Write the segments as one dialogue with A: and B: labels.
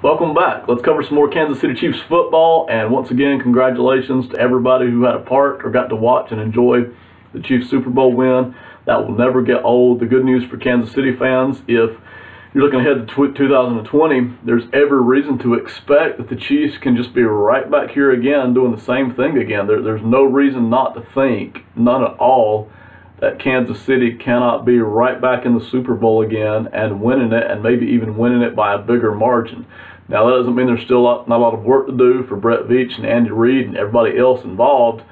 A: Welcome back. Let's cover some more Kansas City Chiefs football, and once again, congratulations to everybody who had a part or got to watch and enjoy the Chiefs Super Bowl win. That will never get old. The good news for Kansas City fans, if you're looking ahead to 2020, there's every reason to expect that the Chiefs can just be right back here again doing the same thing again. There's no reason not to think, none at all, that Kansas City cannot be right back in the Super Bowl again and winning it, and maybe even winning it by a bigger margin. Now, that doesn't mean there's still not a lot of work to do for Brett Veach and Andy Reid and everybody else involved,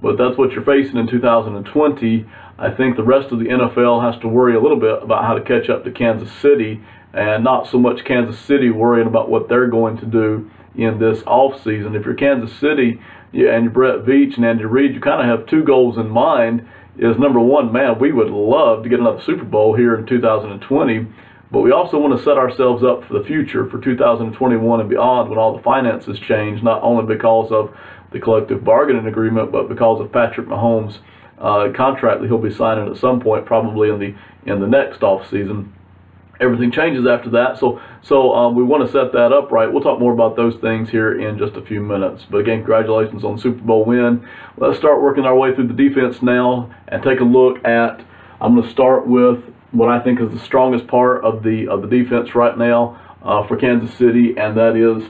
A: but that's what you're facing in 2020. I think the rest of the NFL has to worry a little bit about how to catch up to Kansas City, and not so much Kansas City worrying about what they're going to do in this offseason. If you're Kansas City and you're Brett Veach and Andy Reid, you kind of have two goals in mind. Is number one, man, we would love to get another Super Bowl here in 2020, but we also want to set ourselves up for the future, for 2021 and beyond, when all the finances change, not only because of the collective bargaining agreement, but because of Patrick Mahomes' contract that he'll be signing at some point, probably in the next offseason. Everything changes after that, so we want to set that up right. We'll talk more about those things here in just a few minutes. But again, congratulations on the Super Bowl win. Let's start working our way through the defense now and take a look at, I'm going to start with what I think is the strongest part of the defense right now for Kansas City, and that is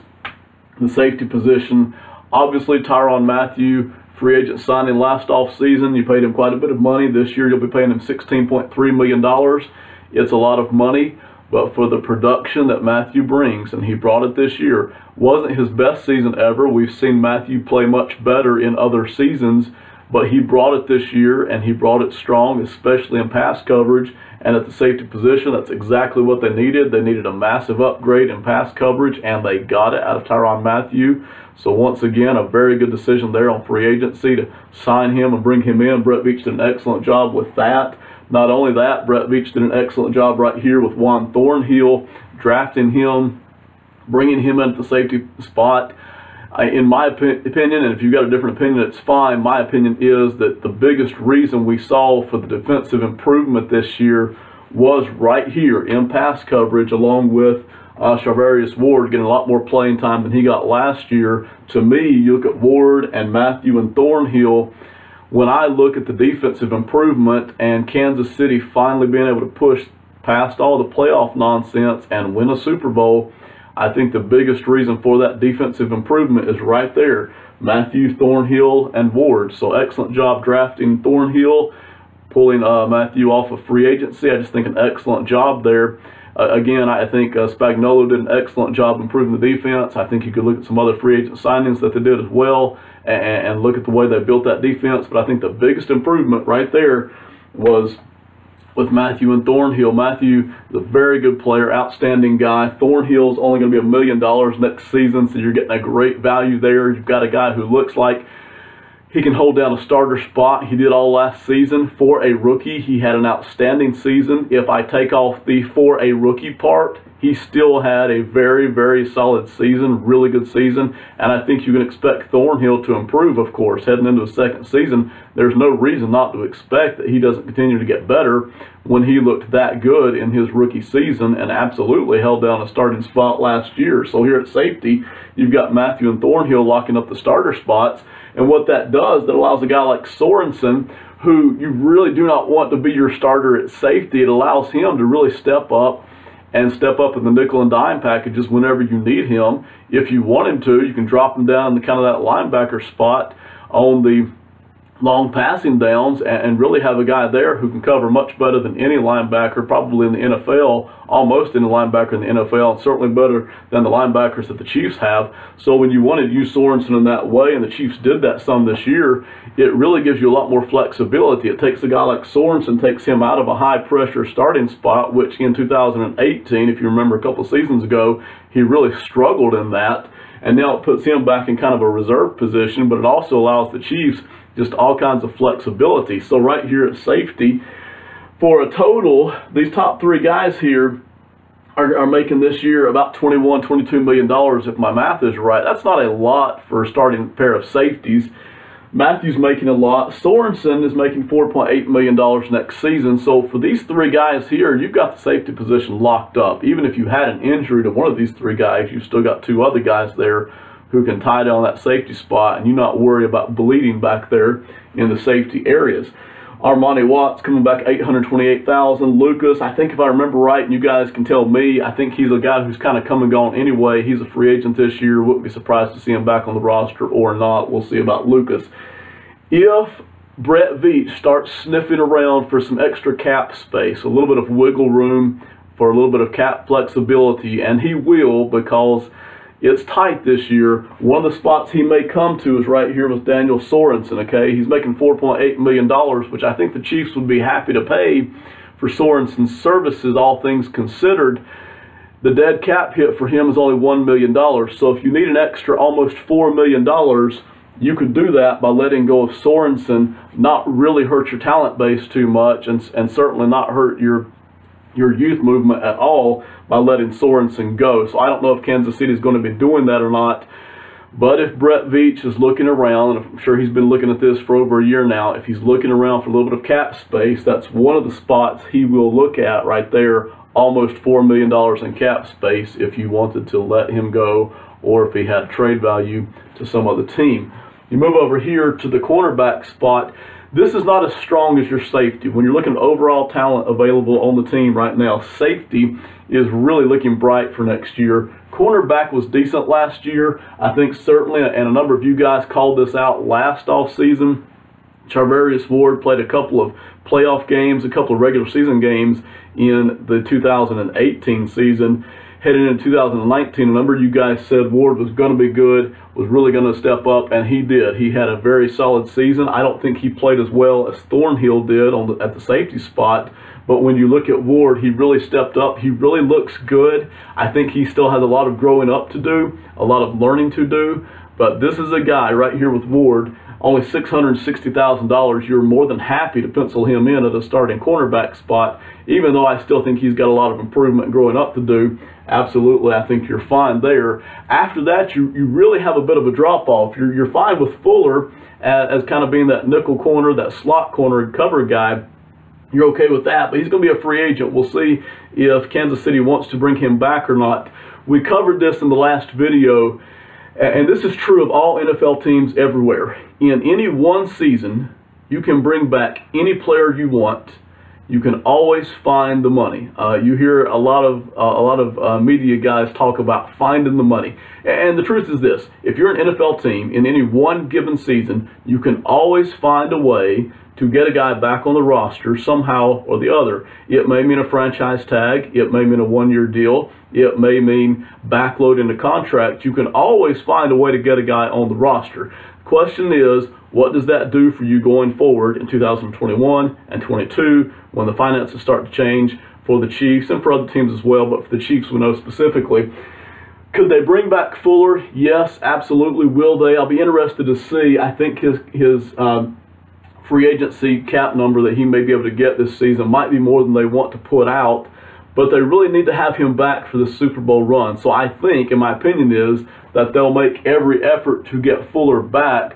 A: the safety position. Obviously, Tyrann Mathieu, free agent signing last offseason. You paid him quite a bit of money. This year, you'll be paying him $16.3 million. It's a lot of money, but for the production that Mathieu brings, and he brought it this year, wasn't his best season ever. We've seen Mathieu play much better in other seasons, but he brought it this year, and he brought it strong, especially in pass coverage and at the safety position. That's exactly what they needed. They needed a massive upgrade in pass coverage, and they got it out of Tyrann Mathieu. So once again, a very good decision there on free agency to sign him and bring him in. Brett Veach did an excellent job with that. Not only that, Brett Veach did an excellent job right here with Juan Thornhill, drafting him, bringing him into the safety spot. In my opinion, and if you've got a different opinion, it's fine. My opinion is that the biggest reason we saw for the defensive improvement this year was right here in pass coverage, along with Charvarius Ward getting a lot more playing time than he got last year. To me, you look at Ward and Mathieu and Thornhill. When I look at the defensive improvement and Kansas City finally being able to push past all the playoff nonsense and win a Super Bowl, I think the biggest reason for that defensive improvement is right there. Mathieu, Thornhill, and Ward. So excellent job drafting Thornhill, pulling Mathieu off of free agency. I just think an excellent job there. Again, I think Spagnuolo did an excellent job improving the defense. I think you could look at some other free agent signings that they did as well and look at the way they built that defense. But I think the biggest improvement right there was with Mathieu and Thornhill. Mathieu is a very good player, outstanding guy. Thornhill's only going to be $1 million next season, so you're getting a great value there. You've got a guy who looks like he can hold down a starter spot. He did all last season. For a rookie, he had an outstanding season. If I take off the for a rookie part, he still had a very, very solid season, really good season. And I think you can expect Thornhill to improve, of course. Heading into a second season, there's no reason not to expect that he doesn't continue to get better when he looked that good in his rookie season and absolutely held down a starting spot last year. So here at safety, you've got Mathieu and Thornhill locking up the starter spots. And what that does, that allows a guy like Sorensen, who you really do not want to be your starter at safety, it allows him to really step up in the nickel and dime packages whenever you need him. If you want him to, you can drop him down in kind of that linebacker spot on the long passing downs and really have a guy there who can cover much better than any linebacker, probably in the NFL, almost any linebacker in the NFL, and certainly better than the linebackers that the Chiefs have. So when you wanted to use Sorensen in that way, and the Chiefs did that some this year, it really gives you a lot more flexibility. It takes a guy like Sorensen, takes him out of a high-pressure starting spot, which in 2018, if you remember a couple of seasons ago, he really struggled in that. And now it puts him back in kind of a reserve position, but it also allows the Chiefs just all kinds of flexibility. So right here at safety, for a total, these top three guys here are making this year about $21, $22 million, if my math is right. That's not a lot for a starting pair of safeties. Matthew's making a lot. Sorensen is making $4.8 million next season. So for these three guys here, you've got the safety position locked up. Even if you had an injury to one of these three guys, you've still got two other guys there who can tie down that safety spot, and you not worry about bleeding back there in the safety areas. Armani Watts coming back $828,000. Lucas, I think if I remember right, and you guys can tell me, I think he's a guy who's kind of come and gone anyway. He's a free agent this year. Wouldn't be surprised to see him back on the roster or not. We'll see about Lucas. If Brett Veach starts sniffing around for some extra cap space, a little bit of wiggle room for a little bit of cap flexibility, and he will, because it's tight this year. One of the spots he may come to is right here with Daniel Sorensen, okay? He's making $4.8 million, which I think the Chiefs would be happy to pay for Sorensen's services, all things considered. The dead cap hit for him is only $1 million. So if you need an extra almost $4 million, you could do that by letting go of Sorensen, not really hurt your talent base too much, and certainly not hurt your youth movement at all by letting Sorensen go. So I don't know if Kansas City is going to be doing that or not. But if Brett Veach is looking around, and I'm sure he's been looking at this for over a year now, if he's looking around for a little bit of cap space, that's one of the spots he will look at right there. Almost $4 million in cap space if you wanted to let him go, or if he had trade value to some other team. You move over here to the cornerback spot. This is not as strong as your safety. When you're looking at overall talent available on the team right now, safety is really looking bright for next year. Cornerback was decent last year. I think certainly, and a number of you guys called this out last offseason, Charvarius Ward played a couple of playoff games, a couple of regular season games in the 2018 season. Heading into 2019, a number of you guys said Ward was going to be good, was really going to step up, and he did. He had a very solid season. I don't think he played as well as Thornhill did at the safety spot, but when you look at Ward, he really stepped up. He really looks good. I think he still has a lot of growing up to do, a lot of learning to do, but this is a guy right here with Ward, only $660,000. You're more than happy to pencil him in at a starting cornerback spot, even though I still think he's got a lot of improvement and growing up to do. Absolutely, I think you're fine there. After that, you really have a bit of a drop-off. You're fine with Fuller as kind of being that nickel corner, that slot corner and cover guy. You're okay with that, but he's going to be a free agent. We'll see if Kansas City wants to bring him back or not. We covered this in the last video, and this is true of all NFL teams everywhere. In any one season, you can bring back any player you want. You can always find the money. You hear a lot of media guys talk about finding the money. And the truth is this: if you're an NFL team in any one given season, you can always find a way to get a guy back on the roster somehow or the other. It may mean a franchise tag. It may mean a one-year deal. It may mean backloading the contract. You can always find a way to get a guy on the roster. The question is, what does that do for you going forward in 2021 and 22 when the finances start to change for the Chiefs and for other teams as well, but for the Chiefs we know specifically? Could they bring back Fuller? Yes, absolutely. Will they? I'll be interested to see. I think his free agency cap number that he may be able to get this season might be more than they want to put out, but they really need to have him back for the Super Bowl run. So I think, in my opinion, is that they'll make every effort to get Fuller back,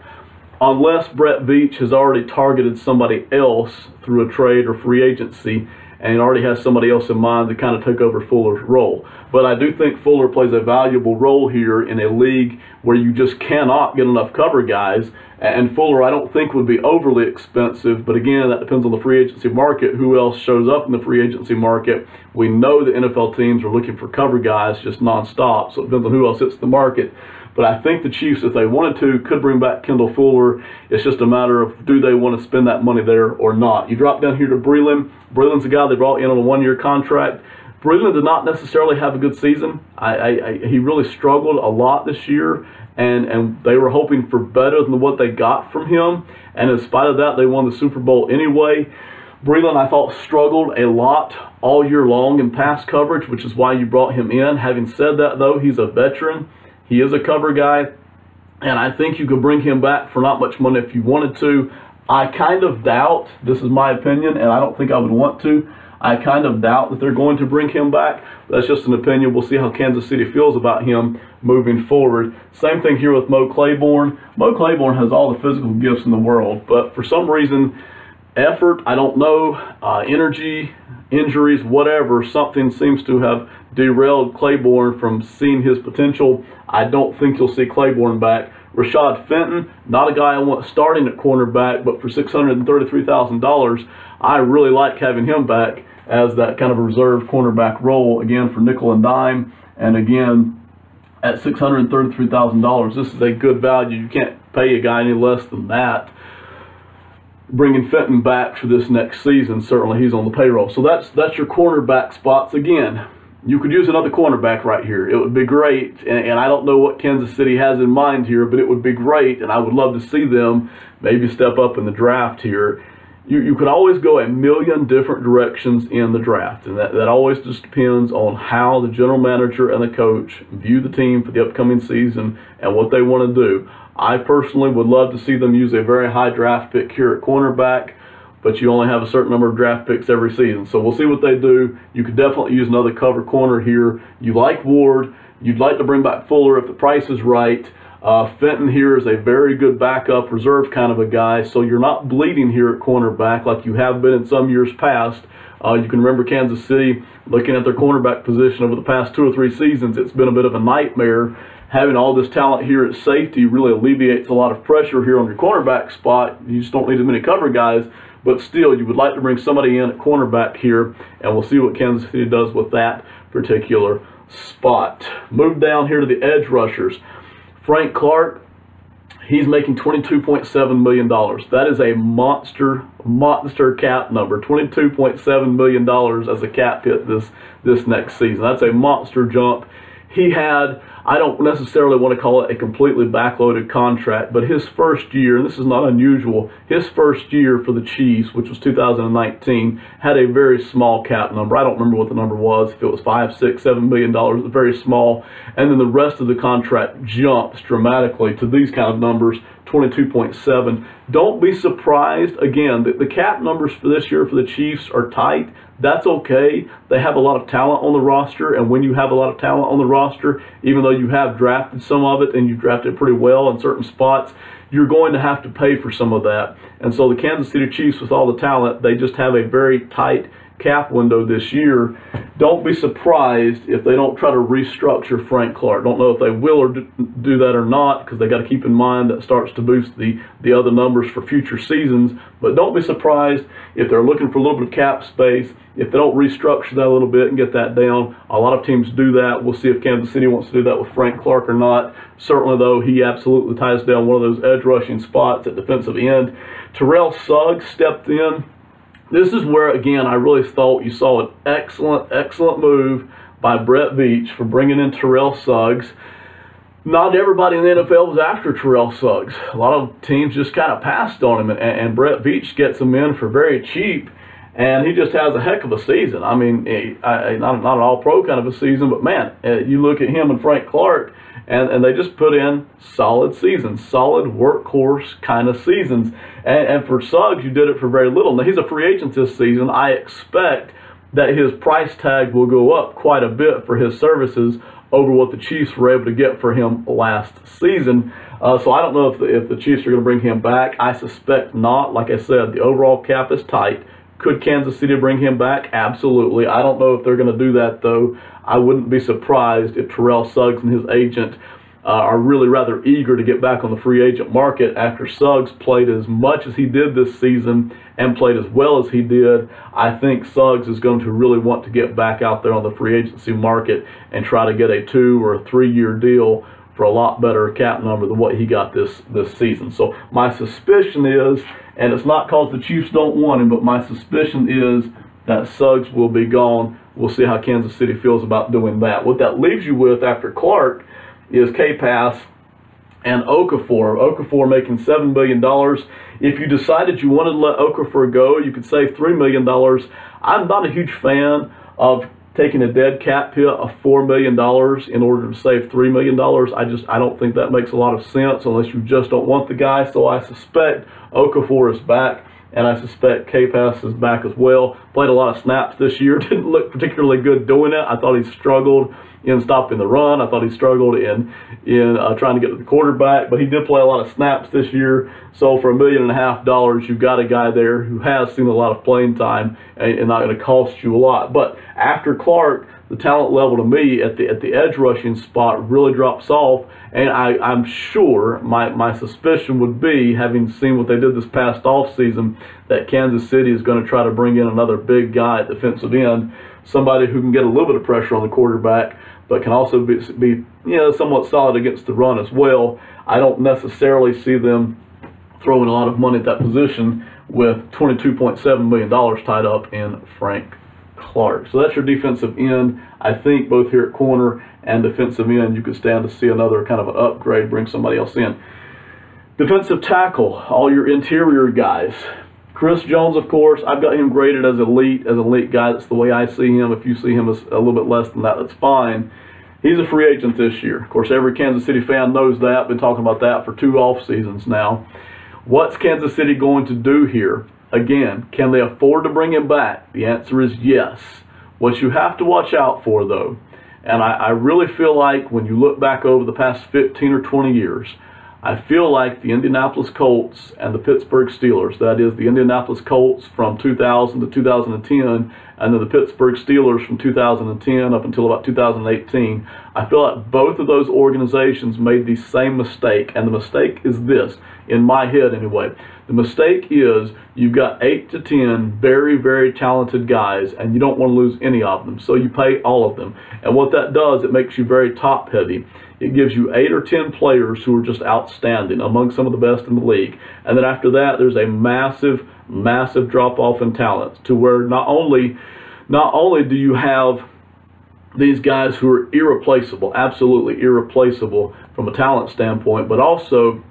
A: unless Brett Veach has already targeted somebody else through a trade or free agency and already has somebody else in mind to kind of take over Fuller's role. But I do think Fuller plays a valuable role here in a league where you just cannot get enough cover guys. And Fuller, I don't think, would be overly expensive. But again, that depends on the free agency market, who else shows up in the free agency market. We know the NFL teams are looking for cover guys just nonstop, so it depends on who else hits the market. But I think the Chiefs, if they wanted to, could bring back Kendall Fuller. It's just a matter of, do they want to spend that money there or not? You drop down here to Breeland. Breeland's a guy they brought in on a one-year contract. Breeland did not necessarily have a good season. He really struggled a lot this year, and they were hoping for better than what they got from him. And in spite of that, they won the Super Bowl anyway. Breeland, I thought, struggled a lot all year long in pass coverage, which is why you brought him in. Having said that, though, he's a veteran. He is a cover guy, and I think you could bring him back for not much money if you wanted to. I kind of doubt, this is my opinion, and I don't think I would want to, I kind of doubt that they're going to bring him back. That's just an opinion. We'll see how Kansas City feels about him moving forward. Same thing here with Mo Claiborne. Mo Claiborne has all the physical gifts in the world, but for some reason, effort, I don't know, energy, injuries, whatever, something seems to have derailed Claiborne from seeing his potential. I don't think you'll see Claiborne back. Rashad Fenton, not a guy I want starting at cornerback, but for $633,000, I really like having him back as that kind of a reserve cornerback role, again, for nickel and dime. And again, at $633,000, this is a good value. You can't pay a guy any less than that. Bringing Fenton back for this next season, certainly he's on the payroll. So that's your cornerback spots. Again, you could use another cornerback right here. It would be great, and I don't know what Kansas City has in mind here, but it would be great, and I would love to see them maybe step up in the draft here. You could always go a million different directions in the draft, and that always just depends on how the general manager and the coach view the team for the upcoming season and what they want to do. I personally would love to see them use a very high draft pick here at cornerback, but you only have a certain number of draft picks every season. So we'll see what they do. You could definitely use another cover corner here. You like Ward. You'd like to bring back Fuller if the price is right. Fenton here is a very good backup, reserve kind of a guy, so you're not bleeding here at cornerback like you have been in some years past. You can remember Kansas City looking at their cornerback position over the past 2 or 3 seasons. It's been a bit of a nightmare. Having all this talent here at safety really alleviates a lot of pressure here on your cornerback spot. You just don't need as many cover guys, but still, you would like to bring somebody in at cornerback here, and we'll see what Kansas City does with that particular spot. Move down here to the edge rushers. Frank Clark, he's making $22.7 million. That is a monster cap number. $22.7 million as a cap hit this next season. That's a monster jump. He had, I don't necessarily want to call it a completely backloaded contract, but his first year, and this is not unusual, his first year for the Chiefs, which was 2019, had a very small cap number. I don't remember what the number was, if it was $5, $6, $7 million, it was very small. And then the rest of the contract jumps dramatically to these kind of numbers, 22.7. Don't be surprised, again, the cap numbers for this year for the Chiefs are tight. That's okay. They have a lot of talent on the roster, and when you have a lot of talent on the roster, even though you have drafted some of it and you've drafted pretty well in certain spots, you're going to have to pay for some of that. And so the Kansas City Chiefs, with all the talent, they just have a very tight cap window this year. Don't be surprised if they don't try to restructure Frank Clark. Don't know if they will or do that or not, because they got to keep in mind that starts to boost the other numbers for future seasons. But don't be surprised if they're looking for a little bit of cap space, if they don't restructure that a little bit and get that down. A lot of teams do that. We'll see if Kansas City wants to do that with Frank Clark or not. Certainly, though, he absolutely ties down one of those edge rushing spots at defensive end. Terrell Suggs stepped in. This is where, again, I really thought you saw an excellent move by Brett Veach for bringing in Terrell Suggs. Not everybody in the NFL was after Terrell Suggs. A lot of teams just kind of passed on him, and Brett Veach gets him in for very cheap, and he just has a heck of a season. I mean, not an all-pro kind of a season, but man, you look at him and Frank Clark, and they just put in solid seasons, solid workhorse kind of seasons. And for Suggs, you did it for very little. Now, he's a free agent this season. I expect that his price tag will go up quite a bit for his services over what the Chiefs were able to get for him last season. So I don't know if the Chiefs are going to bring him back. I suspect not. Like I said, the overall cap is tight. Could Kansas City bring him back? Absolutely. I don't know if they're going to do that, though. I wouldn't be surprised if Terrell Suggs and his agent are really rather eager to get back on the free agent market after Suggs played as much as he did this season and played as well as he did. I think Suggs is going to really want to get back out there on the free agency market and try to get a 2 or 3 year deal for a lot better cap number than what he got this season. So my suspicion is, and it's not because the Chiefs don't want him, but my suspicion is that Suggs will be gone. We'll see how Kansas City feels about doing that. What that leaves you with after Clark is K-Pass and Okafor. Okafor making $7 million. If you decided you wanted to let Okafor go, you could save $3 million. I'm not a huge fan of taking a dead cap hit of $4 million in order to save $3 million. I don't think that makes a lot of sense unless you just don't want the guy. So I suspect Okafor is back and I suspect K-Pass is back as well. Played a lot of snaps this year. Didn't look particularly good doing it. I thought he struggled in stopping the run. I thought he struggled in trying to get to the quarterback, but he did play a lot of snaps this year. So for $1.5 million, you've got a guy there who has seen a lot of playing time and not going to cost you a lot. But after Clark, the talent level to me at the edge rushing spot really drops off, and I'm sure my suspicion would be, having seen what they did this past offseason, that Kansas City is going to try to bring in another big guy at defensive end, somebody who can get a little bit of pressure on the quarterback, but can also be somewhat solid against the run as well. I don't necessarily see them throwing a lot of money at that position with $22.7 million tied up in Frank Clark. So that's your defensive end. I think both here at corner and defensive end, you could stand to see another kind of an upgrade, bring somebody else in. Defensive tackle, all your interior guys. Chris Jones, of course, I've got him graded as elite guy. That's the way I see him. If you see him as a little bit less than that, that's fine. He's a free agent this year. Of course, every Kansas City fan knows that. Been talking about that for 2 off seasons now. What's Kansas City going to do here? Again, can they afford to bring him back? The answer is yes. What you have to watch out for, though, and I really feel like when you look back over the past 15 or 20 years, I feel like the Indianapolis Colts and the Pittsburgh Steelers, that is the Indianapolis Colts from 2000 to 2010, and then the Pittsburgh Steelers from 2010 up until about 2018, I feel like both of those organizations made the same mistake, and the mistake is this, in my head anyway. The mistake is you've got 8 to 10 very, very talented guys, and you don't want to lose any of them, so you pay all of them. And what that does, it makes you very top-heavy. It gives you 8 or 10 players who are just outstanding, among some of the best in the league. And then after that, there's a massive, massive drop-off in talent, to where not only do you have these guys who are irreplaceable, absolutely irreplaceable from a talent standpoint, but also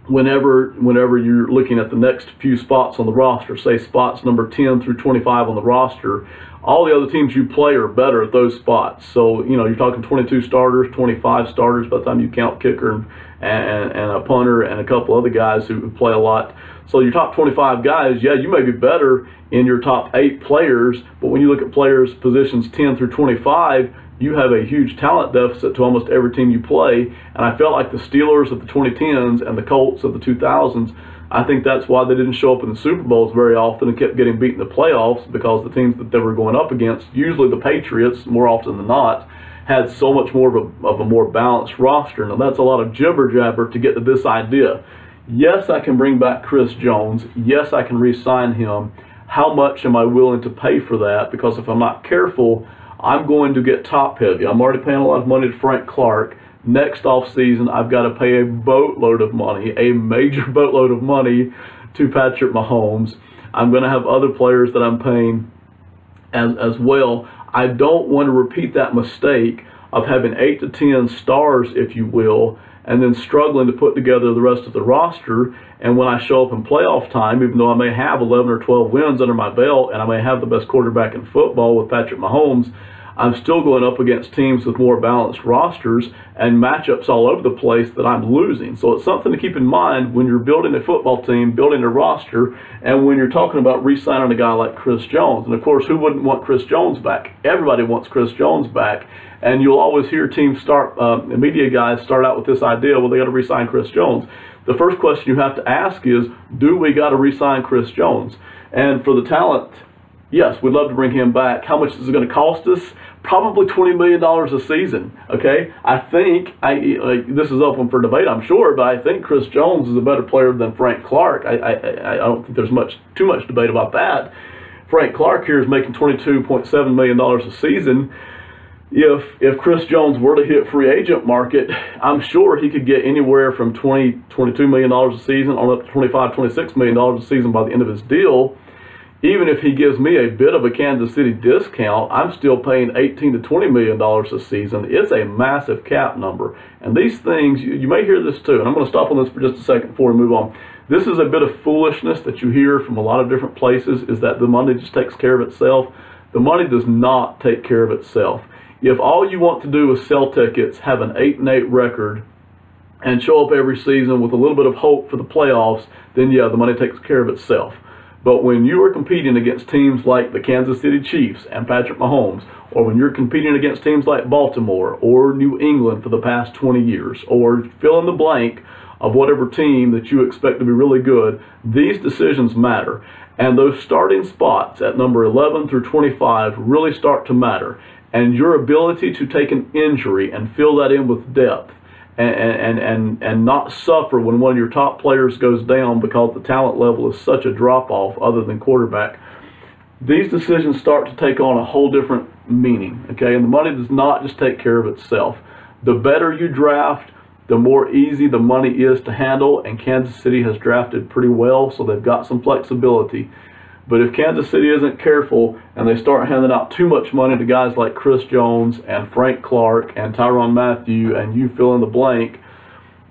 A: whenever you're looking at the next few spots on the roster, say spots number 10 through 25 on the roster, all the other teams you play are better at those spots. So, you're talking 22 starters, 25 starters by the time you count kicker and a punter and a couple other guys who play a lot. So your top 25 guys, yeah, you may be better in your top 8 players, but when you look at players positions 10 through 25, you have a huge talent deficit to almost every team you play. And I felt like the Steelers of the 2010s and the Colts of the 2000s, I think that's why they didn't show up in the Super Bowls very often and kept getting beat in the playoffs, because the teams that they were going up against, usually the Patriots more often than not, had so much more of a more balanced roster. Now that's a lot of jibber jabber to get to this idea. Yes, I can bring back Chris Jones. Yes, I can re-sign him. How much am I willing to pay for that? Because if I'm not careful, I'm going to get top-heavy. I'm already paying a lot of money to Frank Clark. Next off-season, I've got to pay a boatload of money, a major boatload of money to Patrick Mahomes. I'm going to have other players that I'm paying as well. I don't want to repeat that mistake of having 8 to 10 stars, if you will, and then struggling to put together the rest of the roster. And when I show up in playoff time, even though I may have 11 or 12 wins under my belt and I may have the best quarterback in football with Patrick Mahomes, I'm still going up against teams with more balanced rosters and matchups all over the place that I'm losing. So it's something to keep in mind when you're building a football team, building a roster, and when you're talking about re-signing a guy like Chris Jones. And of course, who wouldn't want Chris Jones back? Everybody wants Chris Jones back. And you'll always hear teams media guys start out with this idea, well, they got to re-sign Chris Jones. The first question you have to ask is, do we got to re-sign Chris Jones? And for the talent, yes, we'd love to bring him back. How much is it going to cost us? Probably $20 million a season, okay? I think, this is open for debate, I'm sure, but I think Chris Jones is a better player than Frank Clark. I don't think there's too much debate about that. Frank Clark here is making $22.7 million a season. If Chris Jones were to hit free agent market, I'm sure he could get anywhere from $22 million a season on up to $25, $26 million a season by the end of his deal. Even if he gives me a bit of a Kansas City discount, I'm still paying $18 to $20 million a season. It's a massive cap number. And these things, you may hear this too, and I'm going to stop on this for just a second before we move on. This is a bit of foolishness that you hear from a lot of different places, is that the money just takes care of itself. The money does not take care of itself. If all you want to do is sell tickets, have an 8-8 record, and show up every season with a little bit of hope for the playoffs, then yeah, the money takes care of itself. But when you are competing against teams like the Kansas City Chiefs and Patrick Mahomes, or when you're competing against teams like Baltimore or New England for the past 20 years, or fill in the blank of whatever team that you expect to be really good, these decisions matter. And those starting spots at number 11 through 25 really start to matter. And your ability to take an injury and fill that in with depth and not suffer when one of your top players goes down because the talent level is such a drop-off other than quarterback, these decisions start to take on a whole different meaning, okay? And the money does not just take care of itself. The better you draft, the more easy the money is to handle, and Kansas City has drafted pretty well, so they've got some flexibility. But if Kansas City isn't careful and they start handing out too much money to guys like Chris Jones and Frank Clark and Tyrann Mathieu and you fill in the blank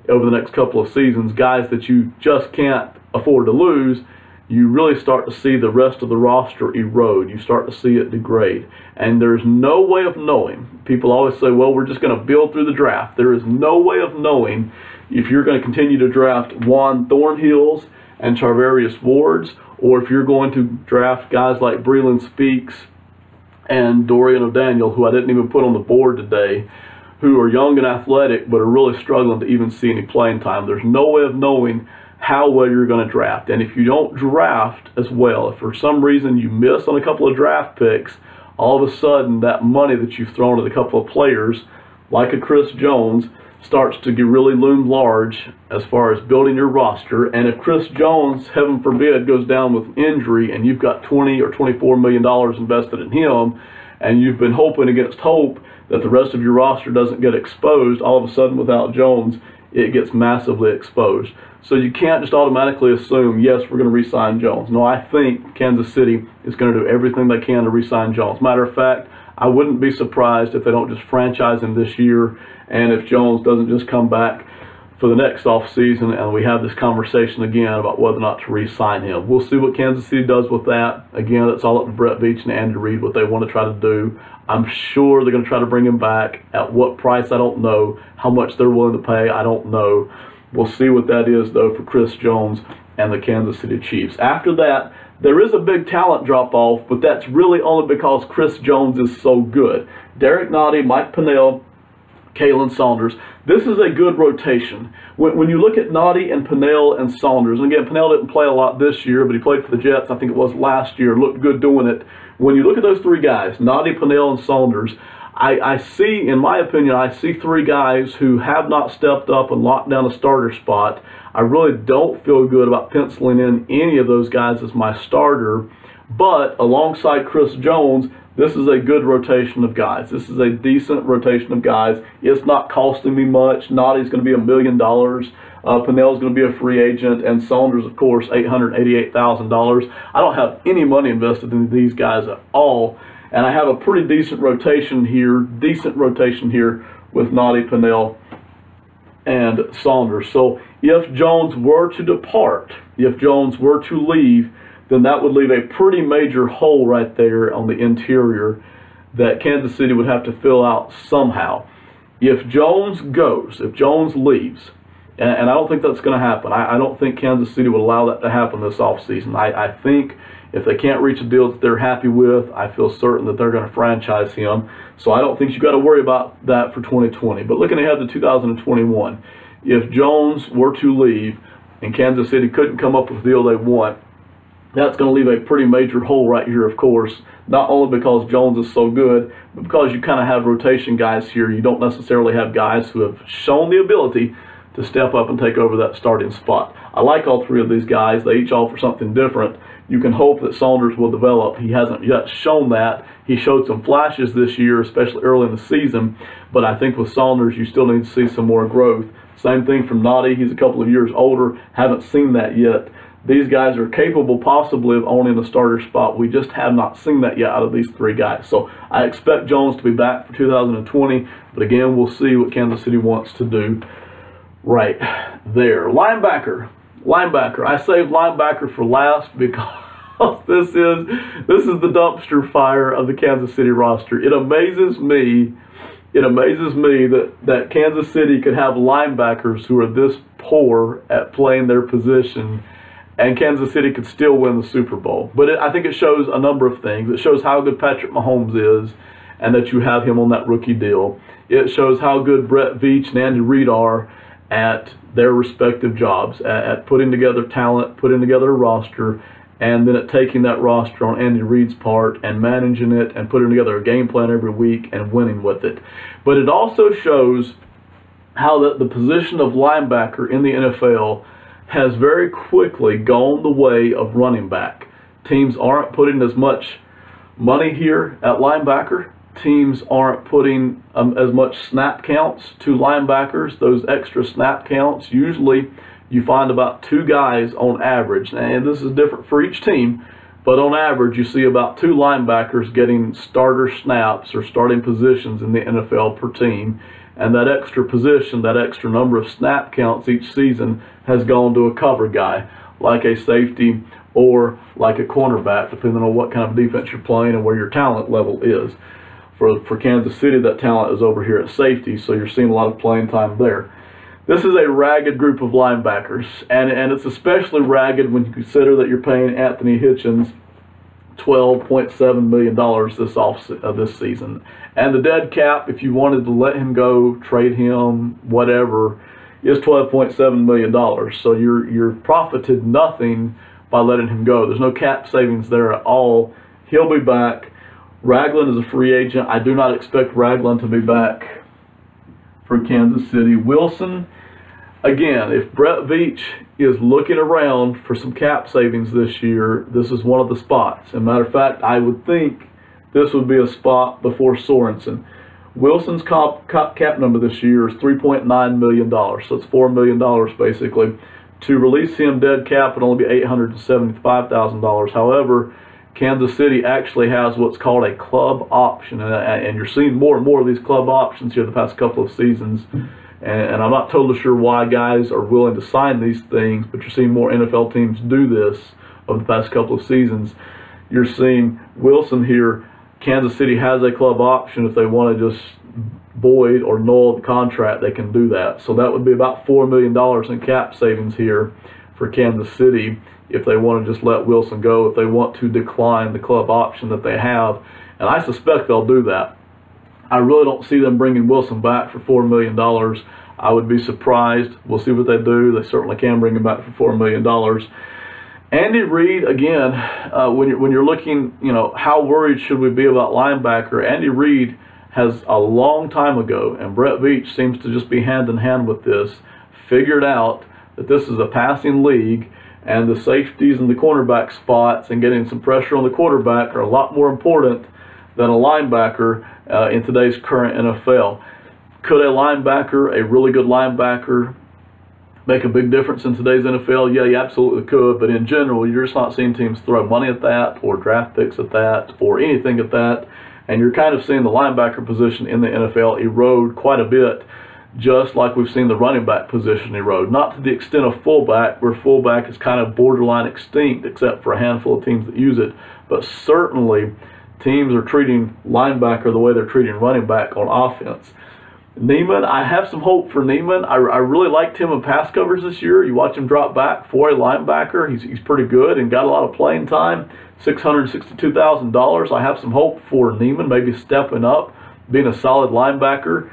A: over the next couple of seasons, guys that you just can't afford to lose, you really start to see the rest of the roster erode. You start to see it degrade. And there's no way of knowing. People always say, well, we're just going to build through the draft. There is no way of knowing if you're going to continue to draft Juan Thornhills and Charvarius Wards, or if you're going to draft guys like Breland Speaks and Dorian O'Daniel, who I didn't even put on the board today, who are young and athletic but are really struggling to even see any playing time. There's no way of knowing how well you're going to draft. And if you don't draft as well, if for some reason you miss on a couple of draft picks, all of a sudden that money that you've thrown at a couple of players, like a Chris Jones, starts to get really loom large as far as building your roster. And if Chris Jones, heaven forbid, goes down with injury and you've got $20 or $24 million invested in him, and you've been hoping against hope that the rest of your roster doesn't get exposed, all of a sudden without Jones, it gets massively exposed. So you can't just automatically assume, yes, we're going to re-sign Jones. No, I think Kansas City is going to do everything they can to re-sign Jones. Matter of fact, I wouldn't be surprised if they don't just franchise him this year, and if Jones doesn't just come back for the next offseason and we have this conversation again about whether or not to re-sign him. We'll see what Kansas City does with that. Again, it's all up to Brett Veach and Andy Reid what they want to try to do. I'm sure they're going to try to bring him back. At what price, I don't know. How much they're willing to pay, I don't know. We'll see what that is, though, for Chris Jones and the Kansas City Chiefs. After that, there is a big talent drop-off, but that's really only because Chris Jones is so good. Derek Nottie, Mike Pennell, Kalen Saunders. This is a good rotation. When you look at Nottie and Pennell and Saunders, and again, Pennell didn't play a lot this year, but he played for the Jets, I think it was last year, looked good doing it. When you look at those three guys, Nottie, Pennell, and Saunders, I see, in my opinion, I see three guys who have not stepped up and locked down a starter spot. I really don't feel good about penciling in any of those guys as my starter, but alongside Chris Jones, this is a good rotation of guys. This is a decent rotation of guys. It's not costing me much. Nottie's going to be $1 million. Pennell's going to be a free agent, and Saunders, of course, $888,000. I don't have any money invested in these guys at all, and I have a pretty decent rotation here with Nottie, Pennell, and Saunders. So if Jones were to depart, if Jones were to leave, then that would leave a pretty major hole right there on the interior that Kansas City would have to fill out somehow. If Jones goes, if Jones leaves, and I don't think that's going to happen. I don't think Kansas City would allow that to happen this offseason. I think if they can't reach a deal that they're happy with, I feel certain that they're going to franchise him. So I don't think you've got to worry about that for 2020. But looking ahead to 2021, if Jones were to leave and Kansas City couldn't come up with the deal they want, that's going to leave a pretty major hole right here, of course, not only because Jones is so good, but because you kind of have rotation guys here. You don't necessarily have guys who have shown the ability to step up and take over that starting spot. I like all three of these guys. They each offer something different. You can hope that Saunders will develop. He hasn't yet shown that. He showed some flashes this year, especially early in the season, but I think with Saunders, you still need to see some more growth. Same thing from Nottie. He's a couple of years older. Haven't seen that yet. These guys are capable possibly of owning a starter spot. We just have not seen that yet out of these three guys. So I expect Jones to be back for 2020, but again, we'll see what Kansas City wants to do right there. Linebacker. I saved linebacker for last because this is the dumpster fire of the Kansas City roster. It amazes me that Kansas City could have linebackers who are this poor at playing their position and Kansas City could still win the Super Bowl. But I think it shows a number of things. It shows how good Patrick Mahomes is and that you have him on that rookie deal. It shows how good Brett Veach and Andy Reid are at their respective jobs, at putting together talent, putting together a roster, and then at taking that roster on Andy Reid's part and managing it and putting together a game plan every week and winning with it. But it also shows how the position of linebacker in the NFL has very quickly gone the way of running back. Teams aren't putting as much money here at linebacker. Teams aren't putting as much snap counts to linebackers. Those extra snap counts, usually you find about 2 guys on average, and this is different for each team, but on average you see about 2 linebackers getting starter snaps or starting positions in the NFL per team. And that extra position, that extra number of snap counts each season has gone to a cover guy, like a safety or like a cornerback, depending on what kind of defense you're playing and where your talent level is. For Kansas City, that talent is over here at safety, so you're seeing a lot of playing time there. This is a ragged group of linebackers, and it's especially ragged when you consider that you're paying Anthony Hitchens $12.7 million this season. And the dead cap, if you wanted to let him go, trade him, whatever, is $12.7 million. So you're profited nothing by letting him go. There's no cap savings there at all. He'll be back. Ragland is a free agent. I do not expect Ragland to be back for Kansas City. Wilson, again, if Brett Veach is looking around for some cap savings this year, this is one of the spots. As a matter of fact, I would think this would be a spot before Sorensen. Wilson's cap number this year is $3.9 million, so it's $4 million basically. To release him dead cap would only be $875,000. However, Kansas City actually has what's called a club option, and you're seeing more and more of these club options here the past couple of seasons. And I'm not totally sure why guys are willing to sign these things, but you're seeing more NFL teams do this over the past couple of seasons. You're seeing Wilson here. Kansas City has a club option. If they want to just void or null the contract, they can do that. So that would be about $4 million in cap savings here for Kansas City if they want to just let Wilson go, if they want to decline the club option that they have. And I suspect they'll do that. I really don't see them bringing Wilson back for $4 million. I would be surprised. We'll see what they do. They certainly can bring him back for $4 million. Andy Reid, again, when you're looking, how worried should we be about linebacker? Andy Reid has a long time ago, and Brett Veach seems to just be hand in hand with this, figured out that this is a passing league, and the safeties and the cornerback spots and getting some pressure on the quarterback are a lot more important than a linebacker in today's current NFL. Could a linebacker, a really good linebacker, make a big difference in today's NFL? Yeah, you absolutely could, but in general, you're just not seeing teams throw money at that or draft picks at that or anything at that, and you're kind of seeing the linebacker position in the NFL erode quite a bit, just like we've seen the running back position erode. Not to the extent of fullback, where fullback is kind of borderline extinct except for a handful of teams that use it, but certainly teams are treating linebacker the way they're treating running back on offense. Neiman, I have some hope for Neiman. I really liked him in pass coverage this year. You watch him drop back for a linebacker. He's pretty good and got a lot of playing time. $662,000. I have some hope for Neiman, maybe stepping up, being a solid linebacker.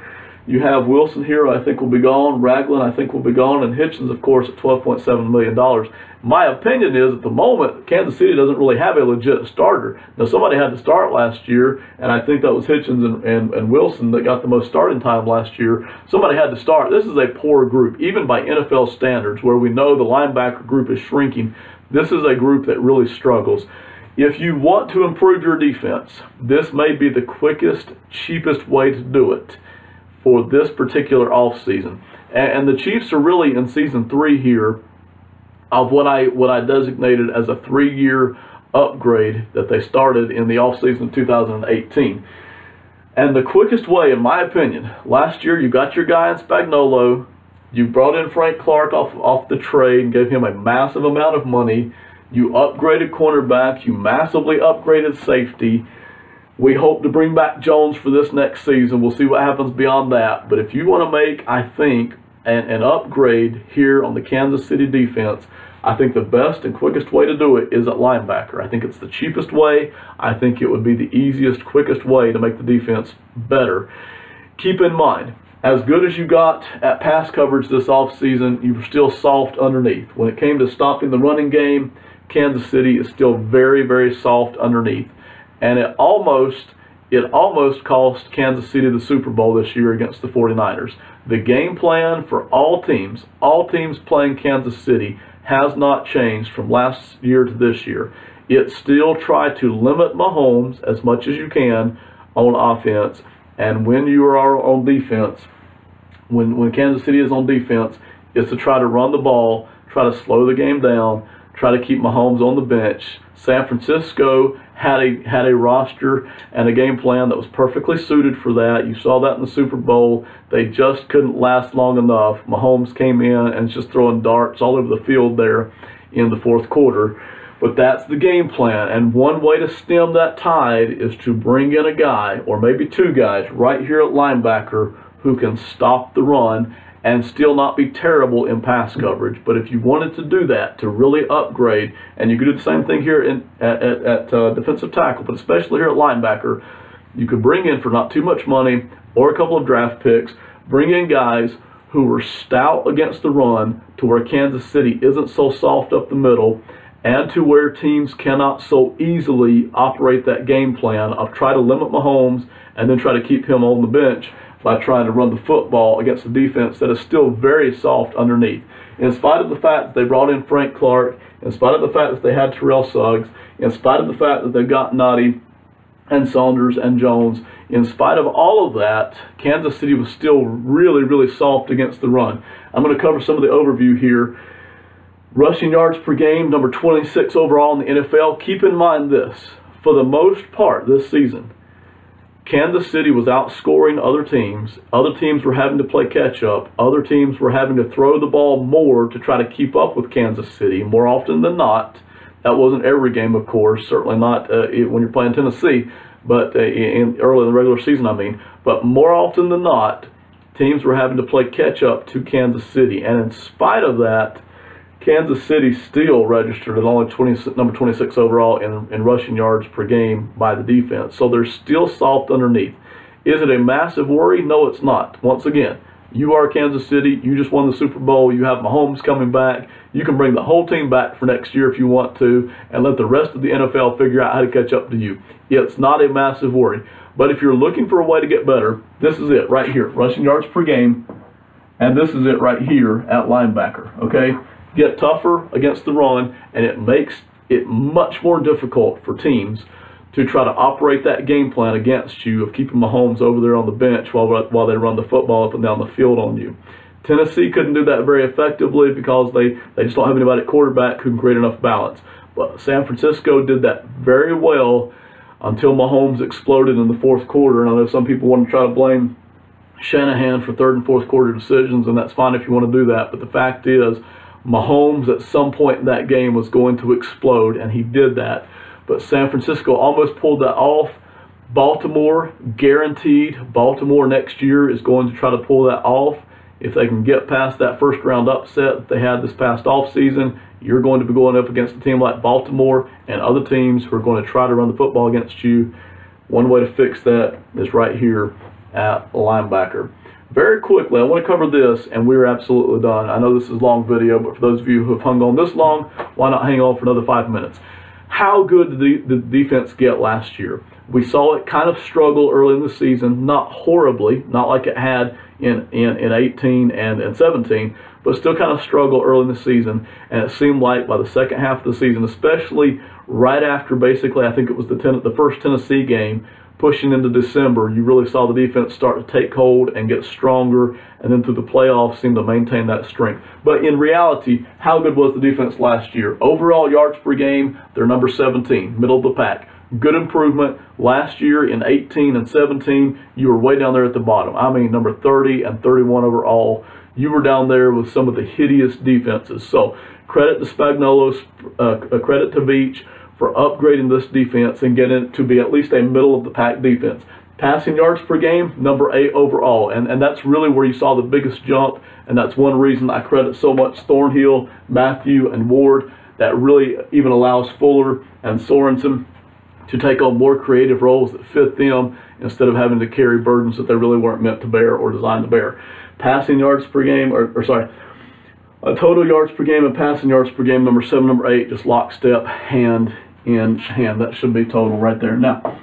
A: You have Wilson here, I think will be gone. Ragland, I think will be gone. And Hitchens, of course, at $12.7 million. My opinion is, at the moment, Kansas City doesn't really have a legit starter. Now, somebody had to start last year, and I think that was Hitchens and Wilson that got the most starting time last year. Somebody had to start. This is a poor group, even by NFL standards, where we know the linebacker group is shrinking. This is a group that really struggles. If you want to improve your defense, this may be the quickest, cheapest way to do it for this particular offseason. And the Chiefs are really in season 3 here of what I designated as a 3-year upgrade that they started in the offseason of 2018. And the quickest way, in my opinion, last year you got your guy in Spagnuolo, you brought in Frank Clark off the trade and gave him a massive amount of money, you upgraded cornerback, you massively upgraded safety. We hope to bring back Jones for this next season. We'll see what happens beyond that. But if you want to make, I think, an upgrade here on the Kansas City defense, I think the best and quickest way to do it is at linebacker. I think it's the cheapest way. I think it would be the easiest, quickest way to make the defense better. Keep in mind, as good as you got at pass coverage this offseason, you were still soft underneath. When it came to stopping the running game, Kansas City is still very, very soft underneath. And it almost cost Kansas City the Super Bowl this year against the 49ers. The game plan for all teams playing Kansas City has not changed from last year to this year. It still tried to limit Mahomes as much as you can on offense. And when you are on defense, when Kansas City is on defense, is to try to run the ball, try to slow the game down, try to keep Mahomes on the bench. San Francisco had a roster and a game plan that was perfectly suited for that. You saw that in the Super Bowl. They just couldn't last long enough. Mahomes came in and just throwing darts all over the field there in the fourth quarter. But that's the game plan, and one way to stem that tide is to bring in a guy, or maybe two guys, right here at linebacker who can stop the run and still not be terrible in pass coverage. But if you wanted to do that, to really upgrade, and you could do the same thing here at defensive tackle, but especially here at linebacker, you could bring in for not too much money or a couple of draft picks, bring in guys who are stout against the run to where Kansas City isn't so soft up the middle, and to where teams cannot so easily operate that game plan of try to limit Mahomes and then try to keep him on the bench by trying to run the football against a defense that is still very soft underneath. In spite of the fact that they brought in Frank Clark, in spite of the fact that they had Terrell Suggs, in spite of the fact that they got Nottie and Saunders and Jones, in spite of all of that, Kansas City was still really, really soft against the run. I'm going to cover some of the overview here. Rushing yards per game, number 26 overall in the NFL. Keep in mind this, for the most part this season, Kansas City was outscoring other teams. Other teams were having to play catch up. Other teams were having to throw the ball more to try to keep up with Kansas City more often than not. That wasn't every game, of course, certainly not when you're playing Tennessee, but early in the regular season, I mean. But more often than not, teams were having to play catch up to Kansas City. And in spite of that, Kansas City still registered at only number 26 overall in rushing yards per game by the defense. So they're still soft underneath. Is it a massive worry? No, it's not. Once again, you are Kansas City. You just won the Super Bowl. You have Mahomes coming back. You can bring the whole team back for next year if you want to, and let the rest of the NFL figure out how to catch up to you. It's not a massive worry. But if you're looking for a way to get better, this is it right here. Rushing yards per game. And this is it right here at linebacker. Okay? Get tougher against the run, and it makes it much more difficult for teams to try to operate that game plan against you of keeping Mahomes over there on the bench while they run the football up and down the field on you. Tennessee couldn't do that very effectively because they just don't have anybody at quarterback who can create enough balance. But San Francisco did that very well until Mahomes exploded in the fourth quarter. And I know some people want to try to blame Shanahan for third and fourth quarter decisions, and that's fine if you want to do that. But the fact is, Mahomes at some point in that game was going to explode, and he did that. But San Francisco almost pulled that off. Baltimore, guaranteed, Baltimore next year is going to try to pull that off. If they can get past that first round upset that they had this past offseason, you're going to be going up against a team like Baltimore and other teams who are going to try to run the football against you. One way to fix that is right here at linebacker. Very quickly, I want to cover this, and we're absolutely done. I know this is a long video, but for those of you who have hung on this long, why not hang on for another 5 minutes? How good did the defense get last year? We saw it kind of struggle early in the season, not horribly, not like it had in 18 and 17, but still kind of struggle early in the season. And it seemed like by the second half of the season, especially right after basically, I think it was the first Tennessee game, pushing into December, you really saw the defense start to take hold and get stronger, and then through the playoffs seem to maintain that strength. But in reality, how good was the defense last year? Overall yards per game, they're number 17, middle of the pack. Good improvement. Last year in 18 and 17, you were way down there at the bottom. I mean, number 30 and 31 overall. You were down there with some of the hideous defenses. So credit to Spagnuolo, credit to Veach for upgrading this defense and getting it to be at least a middle-of-the-pack defense. Passing yards per game, number 8 overall. And that's really where you saw the biggest jump, and that's one reason I credit so much Thornhill, Matthew, and Ward. That really even allows Fuller and Sorensen to take on more creative roles that fit them instead of having to carry burdens that they really weren't meant to bear or designed to bear. Passing yards per game, total yards per game and passing yards per game, number 7, number 8, just lockstep, hand in hand. That should be total right there. Now,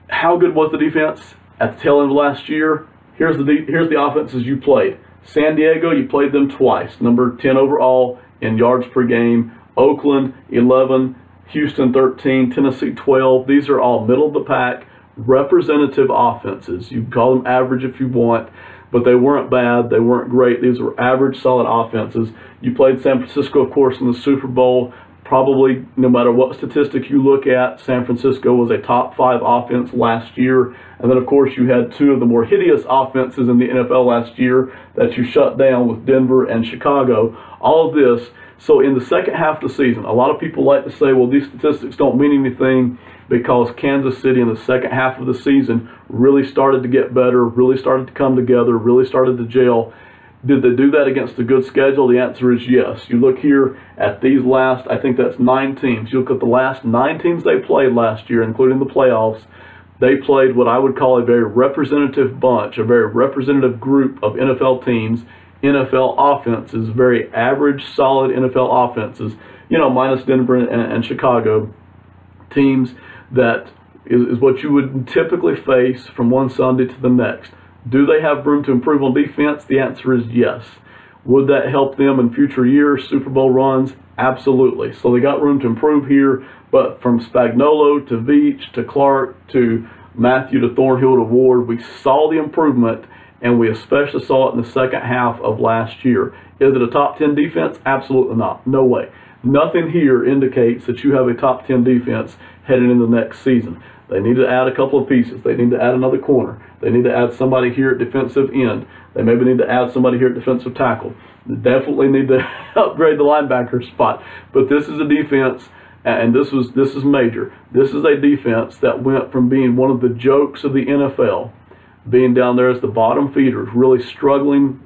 A: how good was the defense at the tail end of last year? Here's the offenses you played. San Diego, you played them twice. Number 10 overall in yards per game. Oakland, 11. Houston, 13. Tennessee, 12. These are all middle of the pack, representative offenses. You can call them average if you want, but they weren't bad. They weren't great. These were average, solid offenses. You played San Francisco, of course, in the Super Bowl. Probably, no matter what statistic you look at, San Francisco was a top 5 offense last year. And then, of course, you had 2 of the more hideous offenses in the NFL last year that you shut down with Denver and Chicago. All of this. So in the second half of the season, a lot of people like to say, well, these statistics don't mean anything because Kansas City in the second half of the season really started to get better, really started to come together, really started to gel. Did they do that against a good schedule? The answer is yes. You look here at these last, I think that's 9 teams. You look at the last 9 teams they played last year, including the playoffs. They played what I would call a very representative bunch, a very representative group of NFL teams, NFL offenses, very average, solid NFL offenses, you know, minus Denver and Chicago, teams that is what you would typically face from one Sunday to the next. Do they have room to improve on defense? The answer is yes. Would that help them in future years, Super Bowl runs? Absolutely. So they got room to improve here, but from Spagnuolo to Veach to Clark to Matthew to Thornhill to Ward, we saw the improvement, and we especially saw it in the second half of last year. Is it a top 10 defense? Absolutely not. No way. Nothing here indicates that you have a top 10 defense heading into the next season. They need to add a couple of pieces. They need to add another corner. They need to add somebody here at defensive end. They maybe need to add somebody here at defensive tackle. They definitely need to upgrade the linebacker spot. But this is a defense, and this is major. This is a defense that went from being one of the jokes of the NFL, being down there as the bottom feeders, really struggling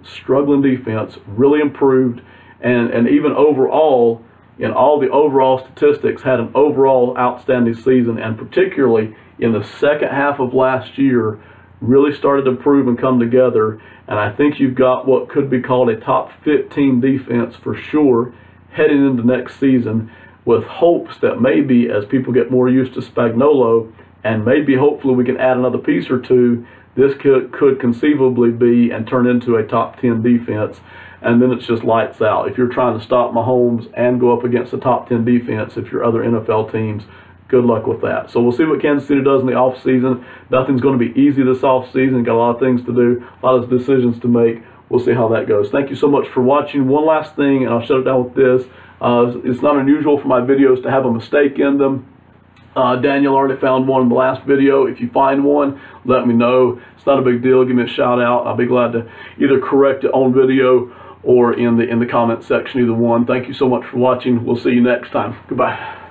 A: defense, really improved, and even overall, in all the overall statistics, had an overall outstanding season, and particularly in the second half of last year, really started to improve and come together. And I think you've got what could be called a top 15 defense for sure heading into next season, with hopes that maybe as people get more used to Spagnuolo, and maybe hopefully we can add another piece or two, this could conceivably be and turn into a top 10 defense. And then it's just lights out. If you're trying to stop Mahomes and go up against the top 10 defense, if you're other NFL teams, good luck with that. So we'll see what Kansas City does in the offseason. Nothing's going to be easy this offseason. Got a lot of things to do, a lot of decisions to make. We'll see how that goes. Thank you so much for watching. One last thing, and I'll shut it down with this. It's not unusual for my videos to have a mistake in them. Daniel already found one in the last video. If you find one, let me know. It's not a big deal. Give me a shout out. I'll be glad to either correct it on video or in the comment section, either one. Thank you so much for watching. We'll see you next time. Goodbye.